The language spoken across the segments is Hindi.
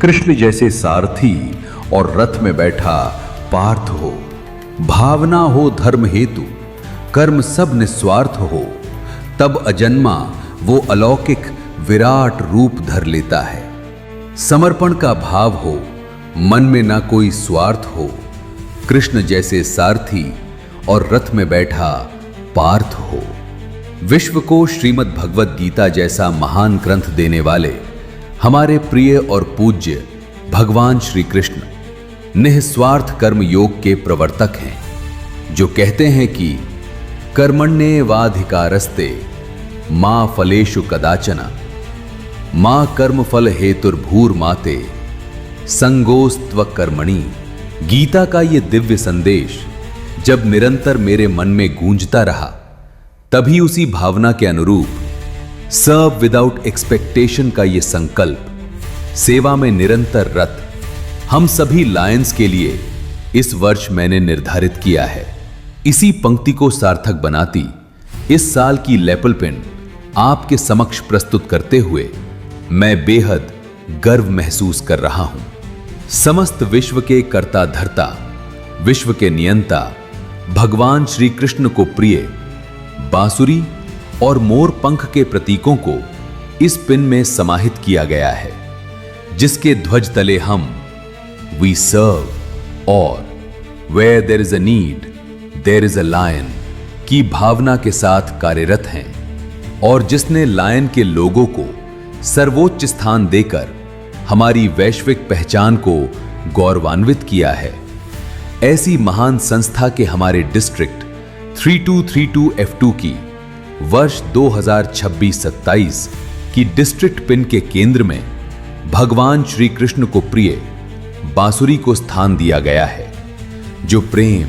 कृष्ण जैसे सारथी और रथ में बैठा पार्थ हो। भावना हो धर्म हेतु, कर्म सब निस्वार्थ हो, तब अजन्मा वो अलौकिक विराट रूप धर लेता है। समर्पण का भाव हो, मन में ना कोई स्वार्थ हो, कृष्ण जैसे सारथी और रथ में बैठा पार्थ हो। विश्व को श्रीमद् भगवद गीता जैसा महान ग्रंथ देने वाले हमारे प्रिय और पूज्य भगवान श्री कृष्ण निस्वार्थ कर्म योग के प्रवर्तक हैं, जो कहते हैं कि कर्मण्येवाधिकारस्ते मा फलेषु कदाचन मा कर्म फल हेतुर्भूर्माते संगोस्त्व कर्मणि। गीता का ये दिव्य संदेश जब निरंतर मेरे मन में गूंजता रहा, तभी उसी भावना के अनुरूप सर्व विदाउट एक्सपेक्टेशन का ये संकल्प, सेवा में निरंतर रत हम सभी लायंस के लिए इस वर्ष मैंने निर्धारित किया है। इसी पंक्ति को सार्थक बनाती इस साल की लेपल पिन आपके समक्ष प्रस्तुत करते हुए मैं बेहद गर्व महसूस कर रहा हूं। समस्त विश्व के कर्ता धर्ता, विश्व के नियंता भगवान श्री कृष्ण को प्रिय बांसुरी और मोर पंख के प्रतीकों को इस पिन में समाहित किया गया है, जिसके ध्वज तले हम वी सर्व और where there is a need there is a lion की भावना के साथ कार्यरत हैं, और जिसने लायन के लोगों को सर्वोच्च स्थान देकर हमारी वैश्विक पहचान को गौरवान्वित किया है। ऐसी महान संस्था के हमारे डिस्ट्रिक्ट 3232F2 की वर्ष 2026-27 की डिस्ट्रिक्ट पिन के केंद्र में भगवान श्री कृष्ण को प्रिय बांसुरी को स्थान दिया गया है, जो प्रेम,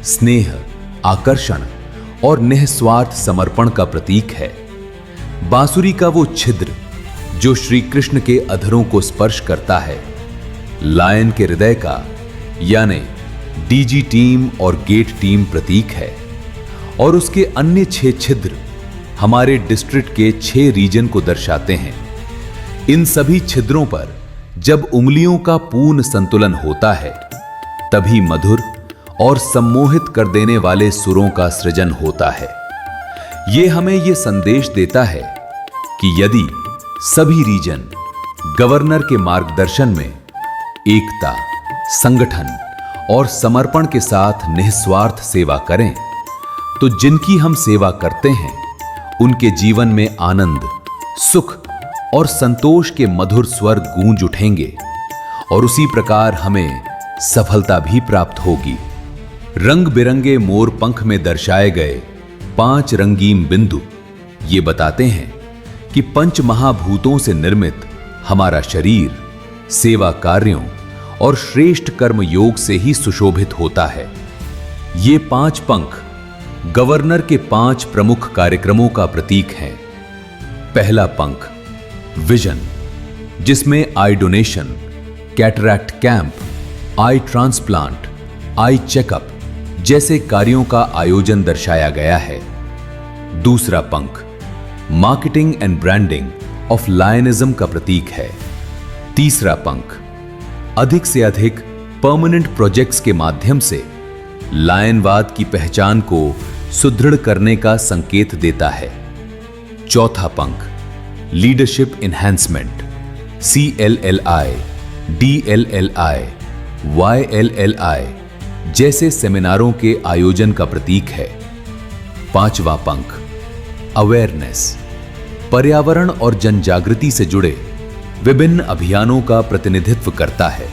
स्नेह, आकर्षण और निस्वार्थ समर्पण का प्रतीक है। बांसुरी का वो छिद्र जो श्री कृष्ण के अधरों को स्पर्श करता है, लायन के हृदय का यानी डीजी टीम और गेट टीम प्रतीक है, और उसके अन्य 6 छिद्र हमारे डिस्ट्रिक्ट के 6 रीजन को दर्शाते हैं। इन सभी छिद्रों पर जब उंगलियों का पूर्ण संतुलन होता है, तभी मधुर और सम्मोहित कर देने वाले सुरों का सृजन होता है। यह हमें यह संदेश देता है कि यदि सभी रीजन गवर्नर के मार्गदर्शन में एकता, संगठन और समर्पण के साथ निस्वार्थ सेवा करें, तो जिनकी हम सेवा करते हैं उनके जीवन में आनंद, सुख और संतोष के मधुर स्वर गूंज उठेंगे, और उसी प्रकार हमें सफलता भी प्राप्त होगी। रंग बिरंगे मोर पंख में दर्शाए गए 5 रंगीन बिंदु ये बताते हैं कि पंच महाभूतों से निर्मित हमारा शरीर सेवा कार्यों और श्रेष्ठ कर्म योग से ही सुशोभित होता है। ये 5 पंख गवर्नर के 5 प्रमुख कार्यक्रमों का प्रतीक हैं। पहला पंख विजन, जिसमें आई डोनेशन, कैटरैक्ट कैंप, आई ट्रांसप्लांट, आई चेकअप जैसे कार्यों का आयोजन दर्शाया गया है। दूसरा पंख मार्केटिंग एंड ब्रांडिंग ऑफ लायनिज्म का प्रतीक है। तीसरा पंख अधिक से अधिक परमानेंट प्रोजेक्ट्स के माध्यम से लायनवाद की पहचान को सुदृढ़ करने का संकेत देता है। चौथा पंख leadership enhancement, CLLI, DLLI, YLLI जैसे सेमिनारों के आयोजन का प्रतीक है। पांचवा पंख अवेयरनेस, पर्यावरण और जनजागृति से जुड़े विभिन्न अभियानों का प्रतिनिधित्व करता है।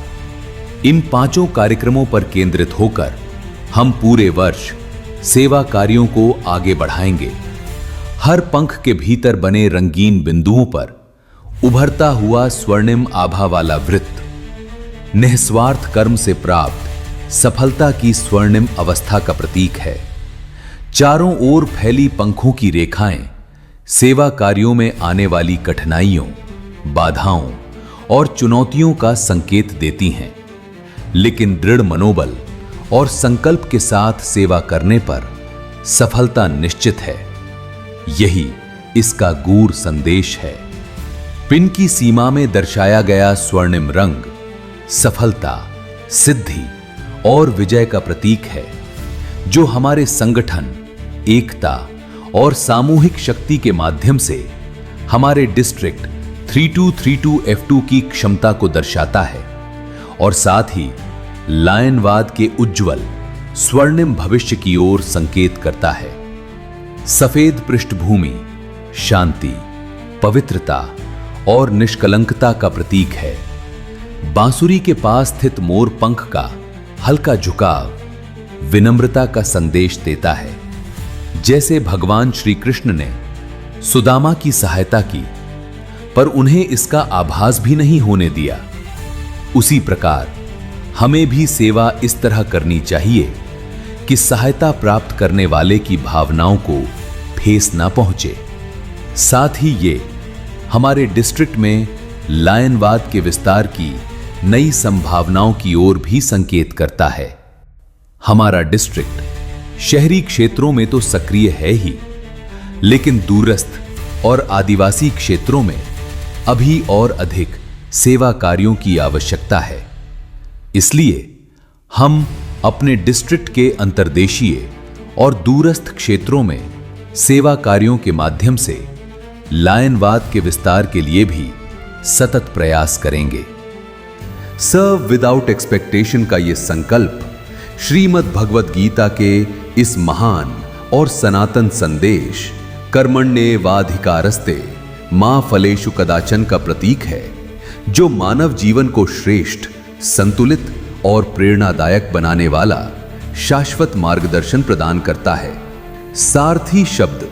इन 5 कार्यक्रमों पर केंद्रित होकर हम पूरे वर्ष सेवा कार्यों को आगे बढ़ाएंगे। हर पंख के भीतर बने रंगीन बिंदुओं पर उभरता हुआ स्वर्णिम आभा वाला वृत्त निस्वार्थ कर्म से प्राप्त सफलता की स्वर्णिम अवस्था का प्रतीक है। चारों ओर फैली पंखों की रेखाएं सेवा कार्यों में आने वाली कठिनाइयों, बाधाओं और चुनौतियों का संकेत देती हैं, लेकिन दृढ़ मनोबल और संकल्प के साथ सेवा करने पर सफलता निश्चित है। यही इसका गूढ़ संदेश है। पिन की सीमा में दर्शाया गया स्वर्णिम रंग सफलता, सिद्धि और विजय का प्रतीक है, जो हमारे संगठन, एकता और सामूहिक शक्ति के माध्यम से हमारे डिस्ट्रिक्ट 3232F2 की क्षमता को दर्शाता है और साथ ही लायनवाद के उज्जवल स्वर्णिम भविष्य की ओर संकेत करता है। सफेद पृष्ठभूमि शांति, पवित्रता और निष्कलंकता का प्रतीक है। बांसुरी के पास स्थित मोर पंख का हल्का झुकाव विनम्रता का संदेश देता है। जैसे भगवान श्री कृष्ण ने सुदामा की सहायता की पर उन्हें इसका आभास भी नहीं होने दिया, उसी प्रकार हमें भी सेवा इस तरह करनी चाहिए कि सहायता प्राप्त करने वाले की भावनाओं को ठेस ना पहुंचे। साथ ही ये हमारे डिस्ट्रिक्ट में लायनवाद के विस्तार की नई संभावनाओं की ओर भी संकेत करता है। हमारा डिस्ट्रिक्ट शहरी क्षेत्रों में तो सक्रिय है ही, लेकिन दूरस्थ और आदिवासी क्षेत्रों में अभी और अधिक सेवा कार्यों की आवश्यकता है। इसलिए हम अपने डिस्ट्रिक्ट के अंतर्देशीय और दूरस्थ क्षेत्रों में सेवा कार्यों के माध्यम से लायनवाद के विस्तार के लिए भी सतत प्रयास करेंगे। सर्व विदाउट एक्सपेक्टेशन का यह संकल्प श्रीमद् भगवद गीता के इस महान और सनातन संदेश कर्मण्येवाधिकारस्ते मा फलेषु कदाचन का प्रतीक है, जो मानव जीवन को श्रेष्ठ, संतुलित और प्रेरणादायक बनाने वाला शाश्वत मार्गदर्शन प्रदान करता है। सारथी शब्द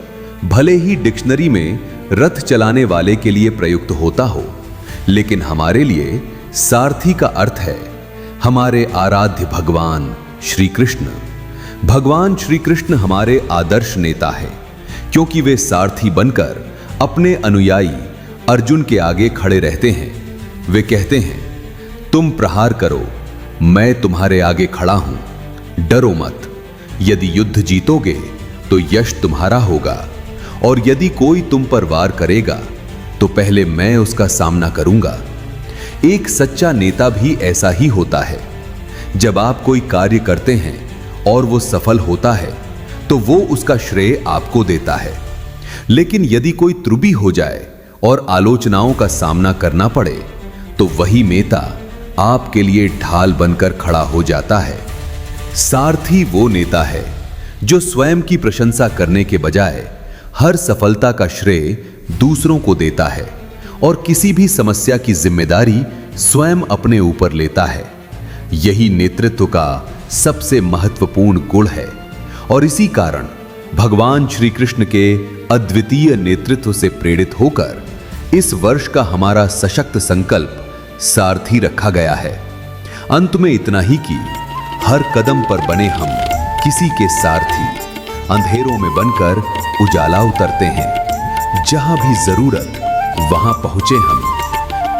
भले ही डिक्शनरी में रथ चलाने वाले के लिए प्रयुक्त होता हो, लेकिन हमारे लिए सारथी का अर्थ है हमारे आराध्य भगवान श्री कृष्ण। भगवान श्री कृष्ण हमारे आदर्श नेता है, क्योंकि वे सारथी बनकर अपने अनुयायी अर्जुन के आगे खड़े रहते हैं। वे कहते हैं, तुम प्रहार करो, मैं तुम्हारे आगे खड़ा हूं, डरो मत। यदि युद्ध जीतोगे तो यश तुम्हारा होगा, और यदि कोई तुम पर वार करेगा तो पहले मैं उसका सामना करूंगा। एक सच्चा नेता भी ऐसा ही होता है। जब आप कोई कार्य करते हैं और वो सफल होता है तो वो उसका श्रेय आपको देता है, लेकिन यदि कोई त्रुटि हो जाए और आलोचनाओं का सामना करना पड़े तो वही नेता आपके लिए ढाल बनकर खड़ा हो जाता है। सारथी वो नेता है जो स्वयं की प्रशंसा करने के बजाय हर सफलता का श्रेय दूसरों को देता है और किसी भी समस्या की जिम्मेदारी स्वयं अपने ऊपर लेता है। यही नेतृत्व का सबसे महत्वपूर्ण गुण है और इसी कारण भगवान श्री कृष्ण के अद्वितीय नेतृत्व से प्रेरित होकर इस वर्ष का हमारा सशक्त संकल्प सारथी रखा गया है। अंत में इतना ही कि हर कदम पर बने हम किसी के सारथी, अंधेरों में बनकर उजाला उतरते हैं। जहां भी जरूरत वहां पहुंचे हम,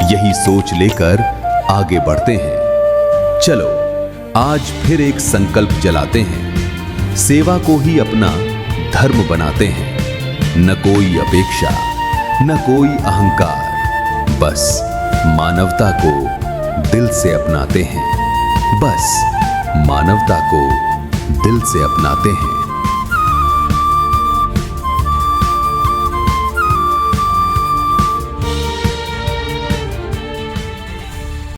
यही सोच लेकर आगे बढ़ते हैं। चलो आज फिर एक संकल्प जलाते हैं, सेवा को ही अपना धर्म बनाते हैं। न कोई अपेक्षा, न कोई अहंकार, बस मानवता को दिल से अपनाते हैं। बस मानवता को दिल से अपनाते हैं।